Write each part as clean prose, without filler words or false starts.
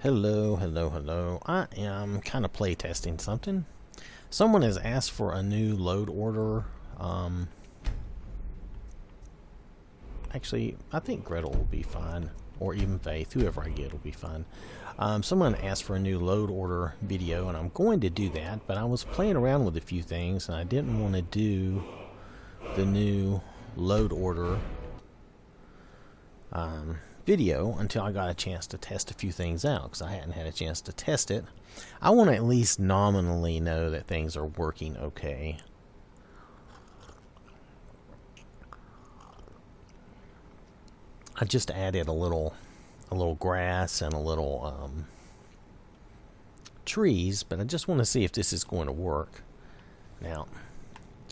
Hello, hello, hello. I am kind of play testing something. Someone has asked for a new load order. Actually, I think Gretel will be fine, or even Faith, whoever I get will be fine. Someone asked for a new load order video, and I'm going to do that, but I was playing around with a few things, and I didn't want to do the new load order video until I got a chance to test a few things out, because I hadn't had a chance to test it. I want to at least nominally know that things are working okay. I just added a little grass and a little trees, but I just want to see if this is going to work. Now,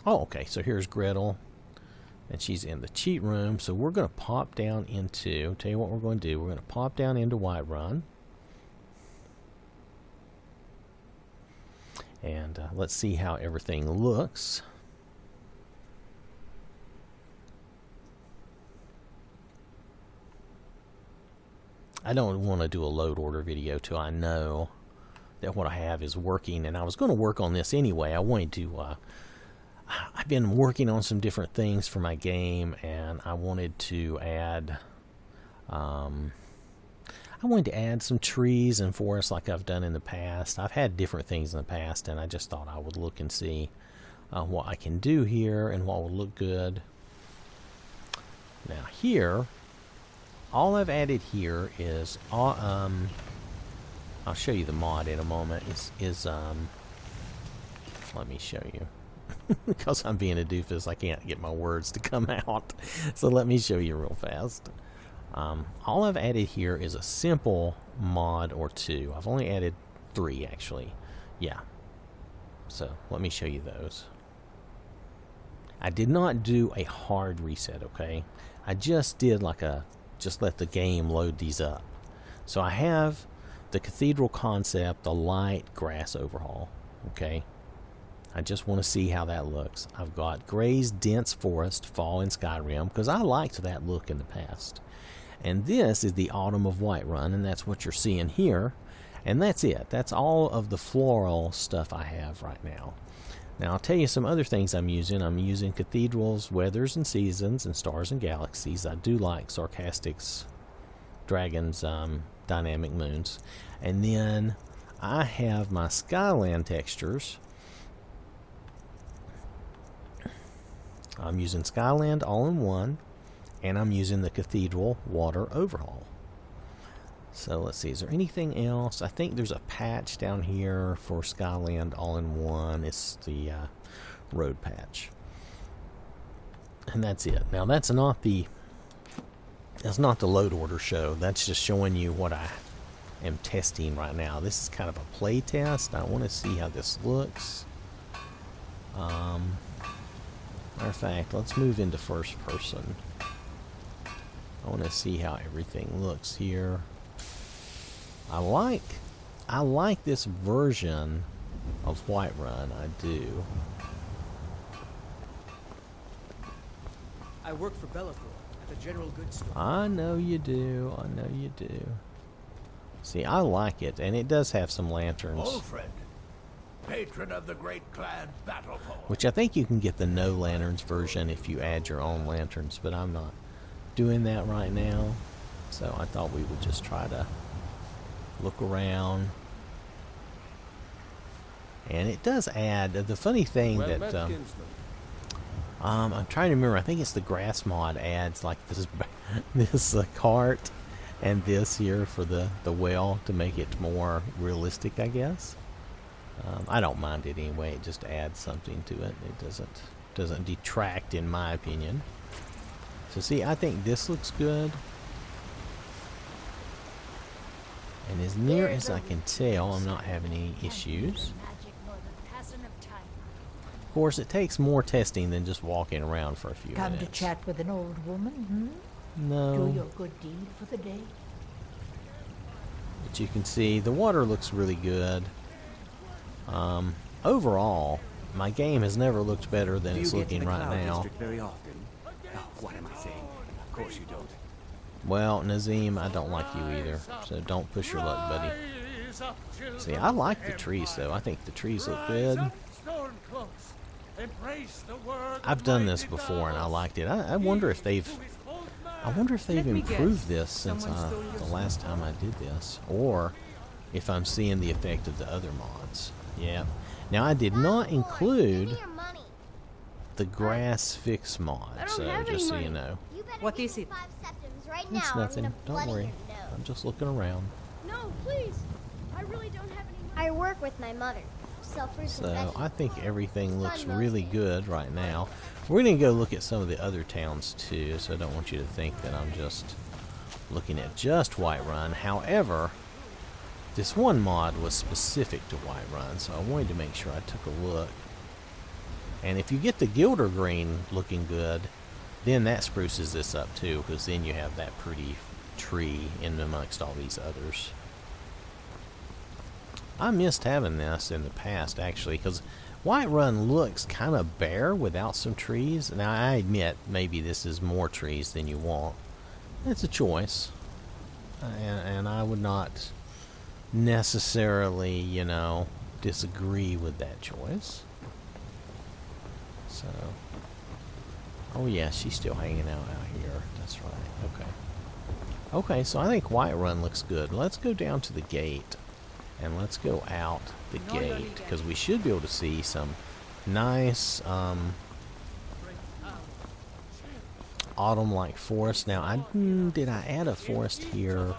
oh, okay, so here's Gretel. And she's in the cheat room, so we're going to pop down into, tell you what we're going to do, we're going to pop down into Whiterun. And let's see how everything looks. I don't want to do a load order video till I know that what I have is working, and I was going to work on this anyway. I wanted to I've been working on some different things for my game, and I wanted to add some trees and forests like I've done in the past. I've had different things in the past, and I just thought I would look and see what I can do here and what will look good. Now here, all I've added here is I'll show you the mod in a moment. Let me show you. Because I'm being a doofus, I can't get my words to come out. So let me show you real fast. All I've added here is a simple mod or two. I've only added 3 actually. Yeah. So let me show you those. I did not do a hard reset, okay? I just did like just let the game load these up. So I have the cathedral concept, the light grass overhaul, okay? I just want to see how that looks. I've got Gray's dense forest fall in Skyrim because I liked that look in the past. And this is the autumn of Whiterun, and that's what you're seeing here. And that's it. That's all of the floral stuff I have right now. Now I'll tell you some other things I'm using. I'm using cathedrals, weathers and seasons, and stars and galaxies. I do like Sarcastic's dragons, dynamic moons. And then I have my Skyland textures. I'm using Skyland all-in-one, and I'm using the Cathedral Water Overhaul. So let's see, is there anything else? I think there's a patch down here for Skyland all-in-one. It's the road patch. And that's it. Now that's not the load order show. That's just showing you what I am testing right now. This is kind of a play test. I want to see how this looks. Matter of fact, let's move into first person. I want to see how everything looks here. I like this version of Whiterun. I do. I work for Bellathor at the General Goods Store. I know you do. I know you do. See, I like it, and it does have some lanterns. Old friend. Patron of the great clan battle pole. Which I think you can get the no lanterns version if you add your own lanterns, but I'm not doing that right now. So I thought we would just try to look around. And it does add the funny thing that I'm trying to remember. I think it's the grass mod adds like this cart and this here for the well to make it more realistic, I guess. I don't mind it anyway. It just adds something to it. It doesn't detract, in my opinion. So see, I think this looks good. And as near as I can tell, I'm not having any issues. Of course, it takes more testing than just walking around for a few minutes. Come to chat with an old woman, No. Do your good deed for the day. But you can see the water looks really good. Overall, my game has never looked better than it's looking right now. Very often? Oh, what am I saying? Of course you don't. Well, Nazim, I don't like you either, so don't push your luck, buddy. See, I like the trees, though. I think the trees look good. I've done this before, and I liked it. I wonder if they've improved this since the last time I did this, or if I'm seeing the effect of the other mods. Yeah. Now, I did not include the grass fix mod, so just so you know. What is it? It's nothing. Don't worry. I'm just looking around. No, please. I really don't have any money. I work with my mother. Sell fruits and So veggies. I think everything looks really good right now. We're going to go look at some of the other towns too, so I don't want you to think that I'm just looking at just Whiterun. However, this one mod was specific to Whiterun, so I wanted to make sure I took a look. And if you get the Gilder Green looking good, then that spruces this up too, because then you have that pretty tree in amongst all these others. I missed having this in the past, actually, because Whiterun looks kind of bare without some trees. Now, I admit maybe this is more trees than you want. It's a choice, and I would not necessarily, you know, disagree with that choice. So, oh yeah, she's still hanging out here. That's right. Okay. Okay, so I think Whiterun looks good. Let's go down to the gate. And let's go out the gate, because we should be able to see some nice autumn-like forest. Now, did I add a forest here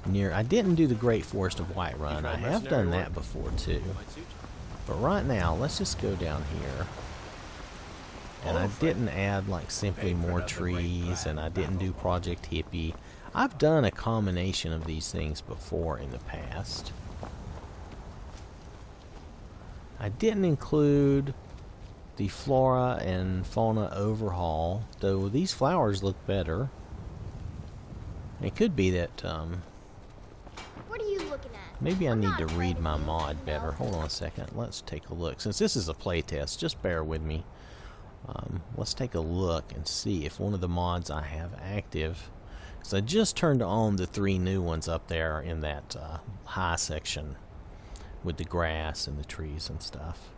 near? I didn't do the Great Forest of Whiterun. I have done that before too. But right now, let's just go down here. And I didn't add like simply more trees, and I didn't do Project Hippie. I've done a combination of these things before in the past. I didn't include the flora and fauna overhaul, though these flowers look better. It could be that What are you looking at? maybe I need to read my mod better. Hold on a second. Let's take a look. Since this is a playtest, just bear with me. Let's take a look and see if one of the mods I have active. Because I just turned on the 3 new ones up there in that high section with the grass and the trees and stuff.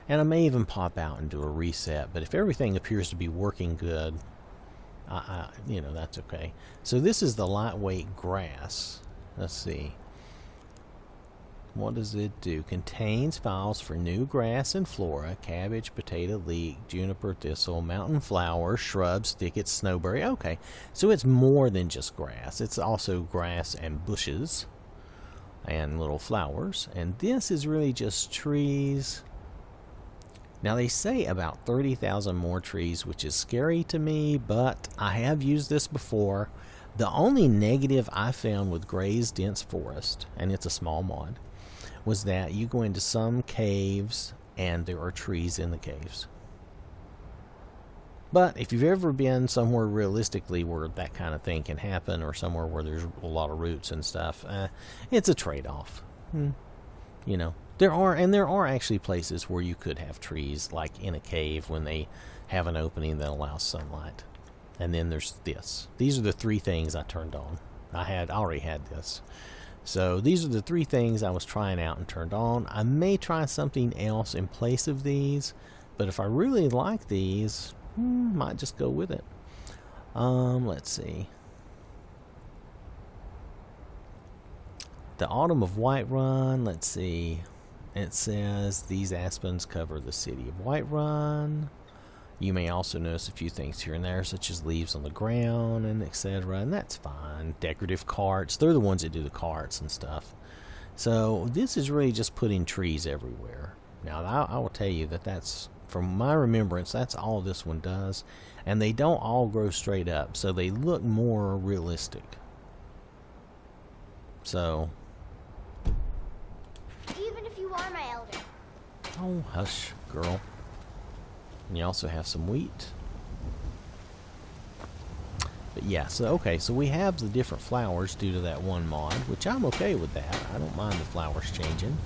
And I may even pop out and do a reset, but if everything appears to be working good, you know, that's okay. So this is the lightweight grass. Let's see. What does it do? Contains files for new grass and flora, cabbage, potato, leek, juniper, thistle, mountain flowers, shrubs, thickets, snowberry. Okay, so it's more than just grass. It's also grass and bushes and little flowers. And this is really just trees. Now they say about 30,000 more trees, which is scary to me, but I have used this before. The only negative I found with Gray's Dense Forest, and it's a small mod, was that you go into some caves and there are trees in the caves. But if you've ever been somewhere realistically where that kind of thing can happen, or somewhere where there's a lot of roots and stuff, it's a trade-off. You know, there are actually places where you could have trees, like in a cave when they have an opening that allows sunlight. And then there's this. These are the 3 things I turned on. I already had this. So these are the 3 things I was trying out and turned on. I may try something else in place of these, but if I really like these, might just go with it. Let's see. The Autumn of Whiterun, let's see. It says these aspens cover the city of Whiterun. You may also notice a few things here and there, such as leaves on the ground and etc. And that's fine. Decorative carts. They're the ones that do the carts and stuff. So this is really just putting trees everywhere. Now, I will tell you that that's, from my remembrance, that's all this one does. And they don't all grow straight up, so they look more realistic. So, Even if you are my elder. oh, hush, girl. And you also have some wheat. But yeah, so okay, so we have the different flowers due to that one mod, which I'm okay with that. I don't mind the flowers changing.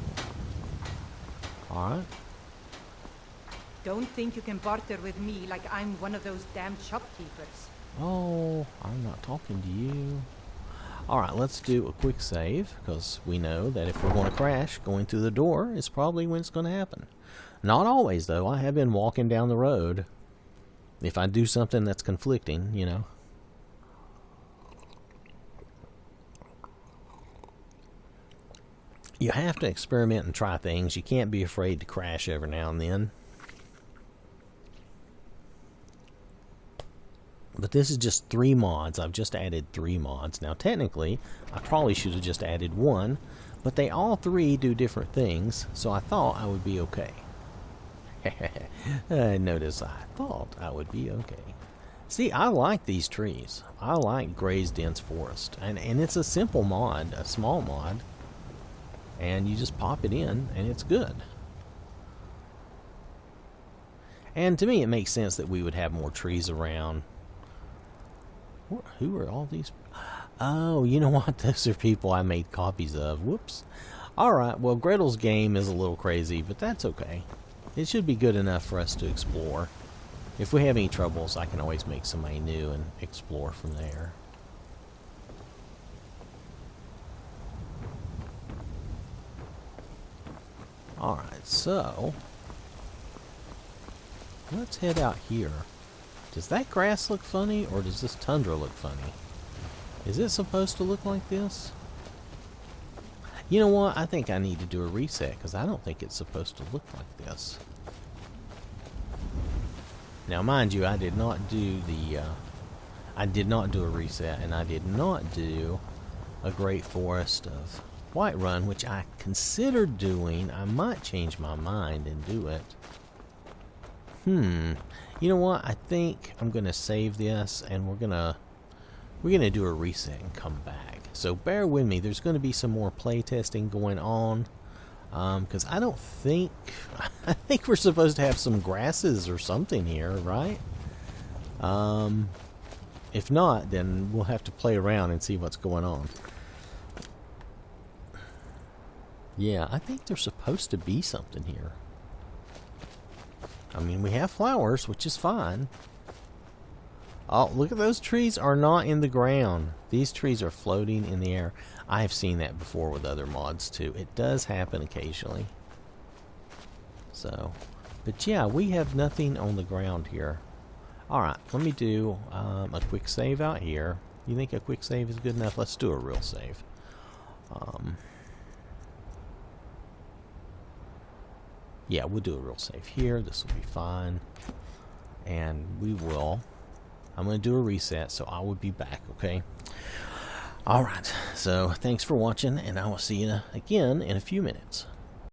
Alright. Don't think you can barter with me like I'm one of those damn shopkeepers. Oh, I'm not talking to you. Alright, let's do a quick save, because we know that if we're going to crash, going through the door is probably when it's going to happen. Not always, though. I have been walking down the road. If I do something that's conflicting, you know. You have to experiment and try things. You can't be afraid to crash every now and then. But this is just 3 mods. I've just added 3 mods. Now, technically, I probably should have just added 1, but they all 3 do different things, so I thought I would be okay. Notice I thought I would be okay. See, I like these trees. I like Gray's Dense Forest. And it's a simple mod, a small mod. And you just pop it in, and it's good. And to me, it makes sense that we would have more trees around. Who are all these? Oh, you know what? Those are people I made copies of. Whoops. Alright, well, Gretel's game is a little crazy, but that's okay. It should be good enough for us to explore. If we have any troubles, I can always make somebody new and explore from there. Alright, so let's head out here. Does that grass look funny, or does this tundra look funny? Is it supposed to look like this? You know what? I think I need to do a reset, because I don't think it's supposed to look like this. Now, mind you, I did not do the, I did not do a reset, and I did not do a Great Forest of Whiterun, which I considered doing. I might change my mind and do it. You know what? I think I'm gonna save this, and we're gonna do a reset and come back. So bear with me. There's gonna be some more playtesting going on, because I think we're supposed to have some grasses or something here, right? If not, then we'll have to play around and see what's going on. Yeah, I think there's supposed to be something here. I mean, we have flowers, which is fine. Oh, look at those trees are not in the ground. These trees are floating in the air. I have seen that before with other mods too. It does happen occasionally. So, but yeah, we have nothing on the ground here. Alright, let me do a quick save out here. You think a quick save is good enough? Let's do a real save. Yeah, we'll do a real save here. This will be fine. And I'm going to do a reset, so I will be back, okay? Alright, so thanks for watching, and I will see you again in a few minutes.